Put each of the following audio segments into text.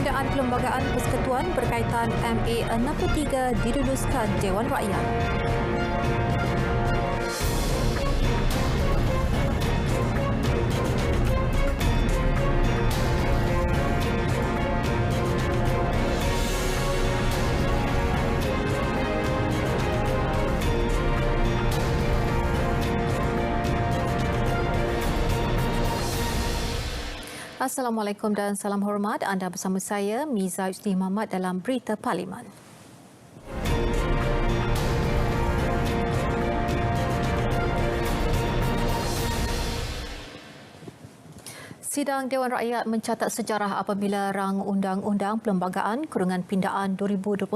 Pindaan Perlembagaan Persekutuan berkaitan MA63 diluluskan Dewan Rakyat. Assalamualaikum dan salam hormat. Anda bersama saya, Miza Usti Muhammad dalam Berita Parlimen. Sidang Dewan Rakyat mencatat sejarah apabila rang Undang-Undang Perlembagaan Kurungan Pindaan 2021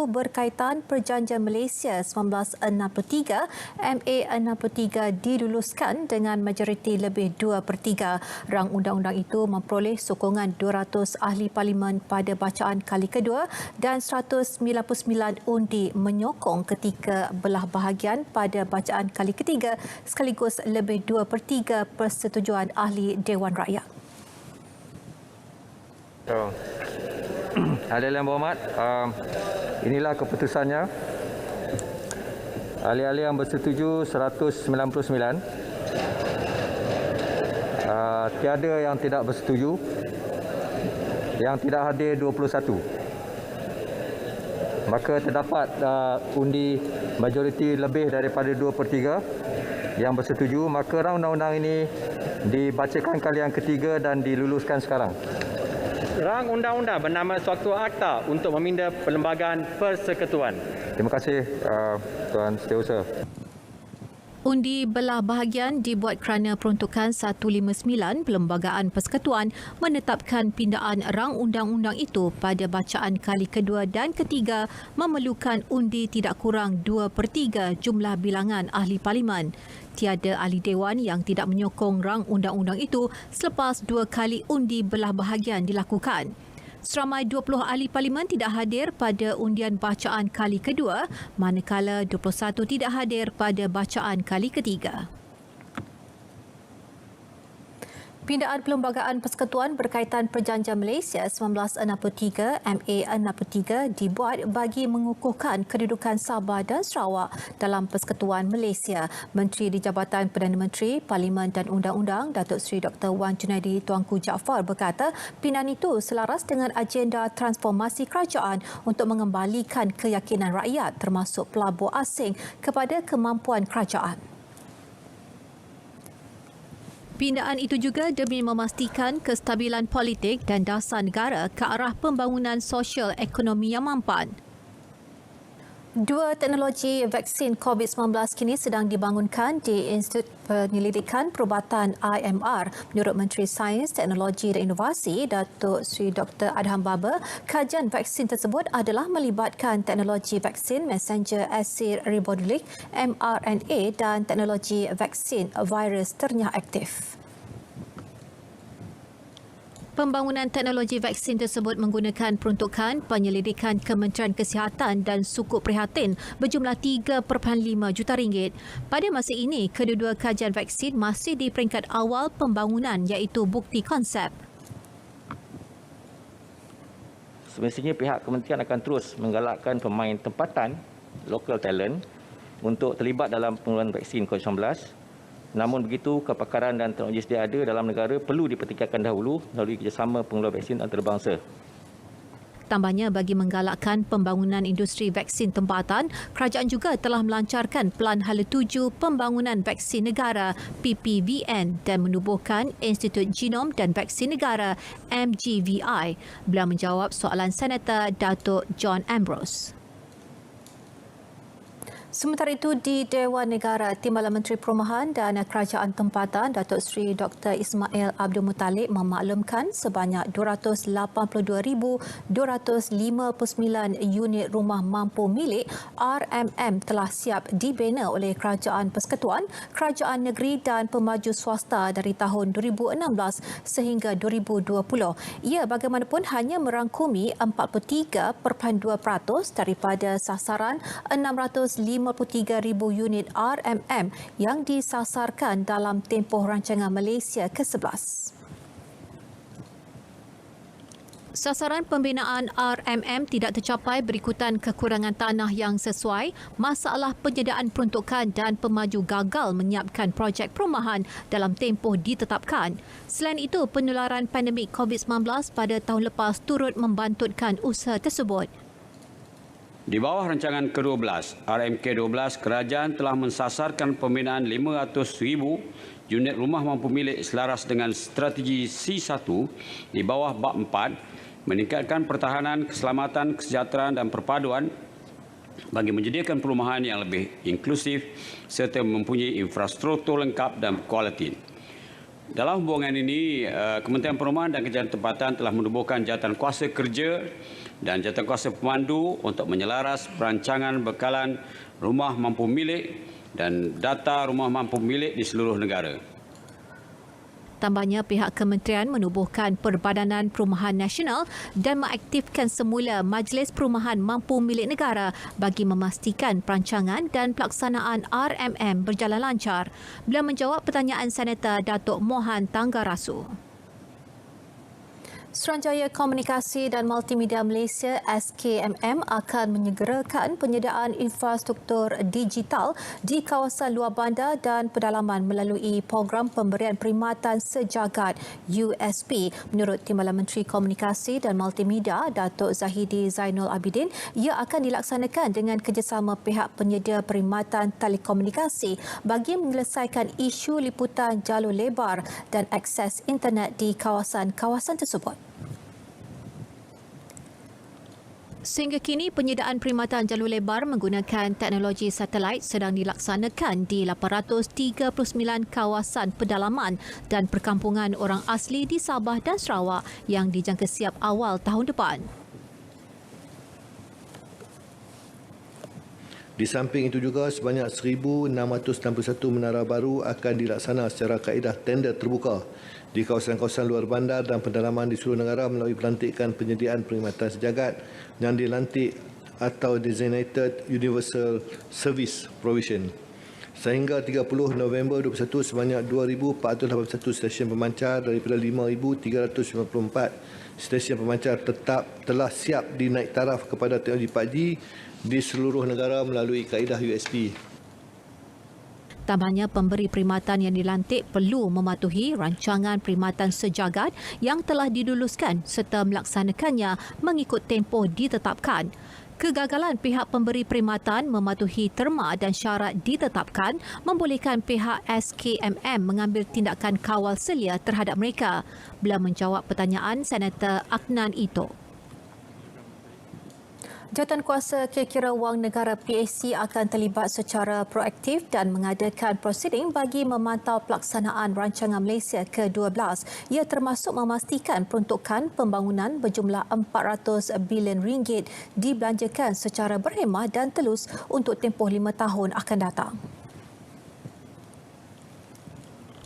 berkaitan Perjanjian Malaysia 1963 MA63 diluluskan dengan majoriti lebih 2/3. Rang undang-undang itu memperoleh sokongan 200 ahli parlimen pada bacaan kali kedua dan 199 undi menyokong ketika belah bahagian pada bacaan kali ketiga sekaligus lebih 2/3 persetujuan ahli Dewan Rakyat. Ahli-ahli yang berhormat, inilah keputusannya. Ahli-ahli yang bersetuju 199, tiada yang tidak bersetuju, yang tidak hadir 21. Maka terdapat undi majoriti lebih daripada 2/3 yang bersetuju. Maka rang undang-undang ini dibacakan kali yang ketiga dan diluluskan sekarang. Rang undang-undang bernama Suatu Akta untuk meminda Perlembagaan Persekutuan. Terima kasih Tuan Setiausaha. Undi belah bahagian dibuat kerana peruntukan 159 Perlembagaan Persekutuan menetapkan pindaan rang undang-undang itu pada bacaan kali kedua dan ketiga memerlukan undi tidak kurang 2/3 jumlah bilangan ahli parlimen. Tiada ahli dewan yang tidak menyokong rang undang-undang itu selepas 2 kali undi belah bahagian dilakukan. Seramai 20 ahli parlimen tidak hadir pada undian bacaan kali kedua, manakala 21 tidak hadir pada bacaan kali ketiga. Pindaan Perlembagaan Persekutuan berkaitan Perjanjian Malaysia 1963 MA63 dibuat bagi mengukuhkan kedudukan Sabah dan Sarawak dalam Persekutuan Malaysia. Menteri di Jabatan Perdana Menteri, Parlimen dan Undang-Undang, Datuk Seri Dr. Wan Junaidi Tuanku Jaafar berkata pindaan itu selaras dengan agenda transformasi kerajaan untuk mengembalikan keyakinan rakyat termasuk pelabur asing kepada kemampuan kerajaan. Pindaan itu juga demi memastikan kestabilan politik dan dasar negara ke arah pembangunan sosial ekonomi yang mampan. 2 teknologi vaksin COVID-19 kini sedang dibangunkan di Institut Penyelidikan Perubatan IMR. Menurut Menteri Sains, Teknologi dan Inovasi, Datuk Seri Dr. Adham Baba, kajian vaksin tersebut adalah melibatkan teknologi vaksin messenger acid ribonucleic mRNA dan teknologi vaksin virus ternyah aktif. Pembangunan teknologi vaksin tersebut menggunakan peruntukan penyelidikan Kementerian Kesihatan dan Sukuk Prihatin berjumlah 3.5 juta ringgit. Pada masa ini, kedua-dua kajian vaksin masih di peringkat awal pembangunan iaitu bukti konsep. Semestinya pihak kementerian akan terus menggalakkan pemain tempatan, local talent untuk terlibat dalam pengeluaran vaksin COVID-19. Namun begitu, kepakaran dan teknologi sedia ada dalam negara perlu dipertingkatkan dahulu melalui kerjasama pengeluar vaksin antarabangsa. Tambahnya, bagi menggalakkan pembangunan industri vaksin tempatan, kerajaan juga telah melancarkan Pelan Hala 7 Pembangunan Vaksin Negara PPVN dan menubuhkan Institut Genom dan Vaksin Negara MGVI. Beliau menjawab soalan Senator Datuk John Ambrose. Sementara itu, di Dewan Negara, Timbalan Menteri Perumahan dan Kerajaan Tempatan Datuk Seri Dr. Ismail Abdul Muttalib memaklumkan sebanyak 282,259 unit rumah mampu milik RMM telah siap dibina oleh Kerajaan Persekutuan, Kerajaan Negeri dan pemaju swasta dari tahun 2016 sehingga 2020. Ia bagaimanapun hanya merangkumi 43.2% daripada sasaran 53,000 unit RMM yang disasarkan dalam tempoh rancangan Malaysia ke-11. Sasaran pembinaan RMM tidak tercapai berikutan kekurangan tanah yang sesuai, masalah penyediaan peruntukan dan pemaju gagal menyiapkan projek perumahan dalam tempoh ditetapkan. Selain itu, penularan pandemik COVID-19 pada tahun lepas turut membantutkan usaha tersebut. Di bawah rancangan ke-12, RMK12, kerajaan telah mensasarkan pembinaan 500,000 unit rumah mampu milik selaras dengan strategi C1 di bawah bab 4, meningkatkan pertahanan, keselamatan, kesejahteraan dan perpaduan bagi menyediakan perumahan yang lebih inklusif serta mempunyai infrastruktur lengkap dan berkualiti. Dalam hubungan ini, Kementerian Perumahan dan Kejayaan Tempatan telah menubuhkan jawatan kuasa kerja dan jawatan kuasa pemandu untuk menyelaras perancangan bekalan rumah mampu milik dan data rumah mampu milik di seluruh negara. Tambahnya, pihak kementerian menubuhkan Perbadanan Perumahan Nasional dan mengaktifkan semula Majlis Perumahan Mampu Milik Negara bagi memastikan perancangan dan pelaksanaan RMM berjalan lancar. Beliau menjawab pertanyaan Senator Datuk Mohan Tanggarasu. Suruhanjaya Komunikasi dan Multimedia Malaysia SKMM akan menyegerakan penyediaan infrastruktur digital di kawasan luar bandar dan pedalaman melalui program pemberian perkhidmatan sejagat USP. Menurut Timbalan Menteri Komunikasi dan Multimedia Datuk Zahidi Zainul Abidin, ia akan dilaksanakan dengan kerjasama pihak penyedia perkhidmatan telekomunikasi bagi menyelesaikan isu liputan jalur lebar dan akses internet di kawasan-kawasan tersebut. Sehingga kini, penyediaan perkhidmatan jalur lebar menggunakan teknologi satelit sedang dilaksanakan di 839 kawasan pedalaman dan perkampungan orang asli di Sabah dan Sarawak yang dijangka siap awal tahun depan. Di samping itu juga, sebanyak 1,661 menara baru akan dilaksana secara kaedah tender terbuka di kawasan-kawasan luar bandar dan pedalaman di seluruh negara melalui pelantikan penyediaan perkhidmatan sejagat yang dilantik atau Designated Universal Service Provision. Sehingga 30 November 2021, sebanyak 2,481 stesen pemancar daripada 5,394 stesen pemancar tetap telah siap dinaik taraf kepada teknologi 4G di seluruh negara melalui kaedah USP. Tambahnya, pemberi perkhidmatan yang dilantik perlu mematuhi rancangan perkhidmatan sejagat yang telah diluluskan serta melaksanakannya mengikut tempoh ditetapkan. Kegagalan pihak pemberi perkhidmatan mematuhi terma dan syarat ditetapkan membolehkan pihak SKMM mengambil tindakan kawal selia terhadap mereka. Beliau menjawab pertanyaan Senator Aknan Ito. Jawatankuasa Kira-kira Wang Negara PAC akan terlibat secara proaktif dan mengadakan prosiding bagi memantau pelaksanaan rancangan Malaysia ke-12. Ia termasuk memastikan peruntukan pembangunan berjumlah RM400 bilion dibelanjakan secara berhemah dan telus untuk tempoh 5 tahun akan datang.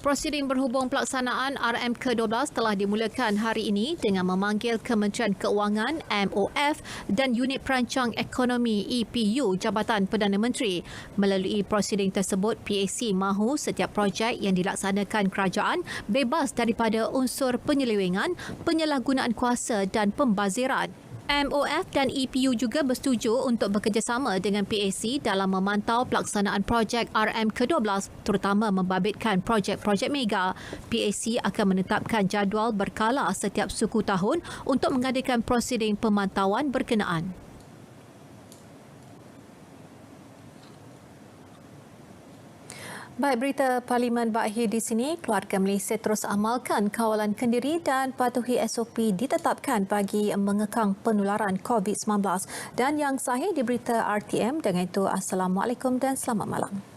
Prosiding berhubung pelaksanaan RM ke-12 telah dimulakan hari ini dengan memanggil Kementerian Keuangan MOF dan Unit Perancang Ekonomi EPU Jabatan Perdana Menteri. Melalui prosiding tersebut, PAC mahu setiap projek yang dilaksanakan kerajaan bebas daripada unsur penyelewengan, penyalahgunaan kuasa dan pembaziran. MOF dan EPU juga bersetuju untuk bekerjasama dengan PAC dalam memantau pelaksanaan projek RM ke-12, terutama membabitkan projek-projek mega. PAC akan menetapkan jadual berkala setiap suku tahun untuk mengadakan prosiding pemantauan berkenaan. Baik, berita Parlimen berakhir di sini. Keluarga Malaysia terus amalkan kawalan kendiri dan patuhi SOP ditetapkan bagi mengekang penularan COVID-19. Dan yang sahih di berita RTM. Dengan itu, Assalamualaikum dan selamat malam.